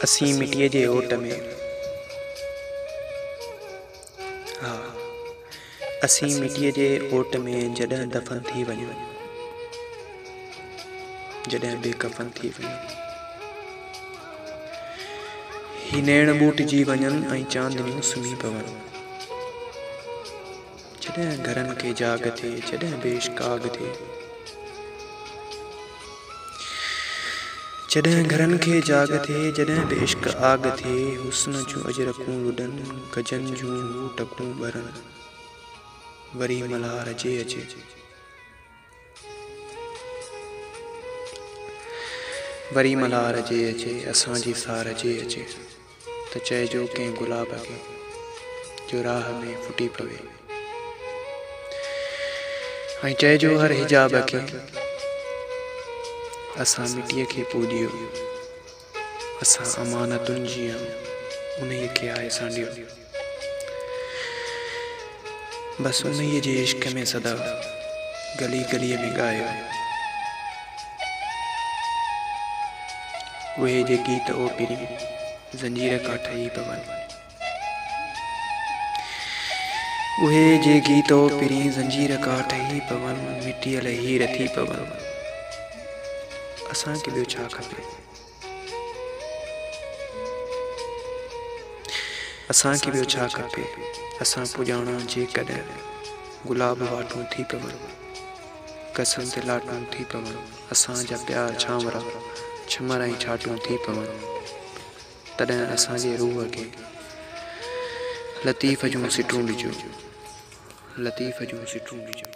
असीं मिटीअ जे ओट में, हा असीं मिटीअ जे ओट में जॾहिं दफ़न थी वञूं, जॾहिं बेकफ़न थी वञूं, ही नेण ॿूटिजी वञनि ऐं चांदनियूं सुम्ही पवनि, जॾहिं घरनि खे जाग थिए, जॾहिं बेशकाग थिए, जॾहिं घरनि खे जाग थिए, जॾहिं बेश्क आग थिए, हुस्न जूं अजरकूं लुॾनि, गजनि जूं हू टकूं ॿरनि, वरी मल्हार जे अचे, वरी मल्हार जे अचे, असांजी सार जे अचे, त चइजो कंहिं गुलाब खे जो राह में फुटी पवे, ऐं चइजो हर हिजाब खे असां मिटीअ खे पूॼियो, असां अमानतुनि जीअं उन्हीअ खे आहे सांडियो, बसि उन्हीअ जे इश्क में सदा गली गलीअ में ॻायो, उहे जे गीत ओ पिरी ज़ंजीर खां ठही पवनि, उहे जे गीत ओ पिरी ज़ंजीर खां ठही पवनि, मिटीअ हीर थी पवनि, असांखे ॿियो छा खपे, असांखे ॿियो छा खपे, असां पुॼाणा जेकॾहिं गुलाब वाटूं थी पवनि, कसम ते लाटूं थी पवनि, असांजा प्यार छांवरा छमर ऐं छाटूं थी पवनि, तॾहिं असांजे रूह खे लतीफ़ जूं सिटूं ॾिजो, लतीफ़ जूं सिटूं ॾिजो।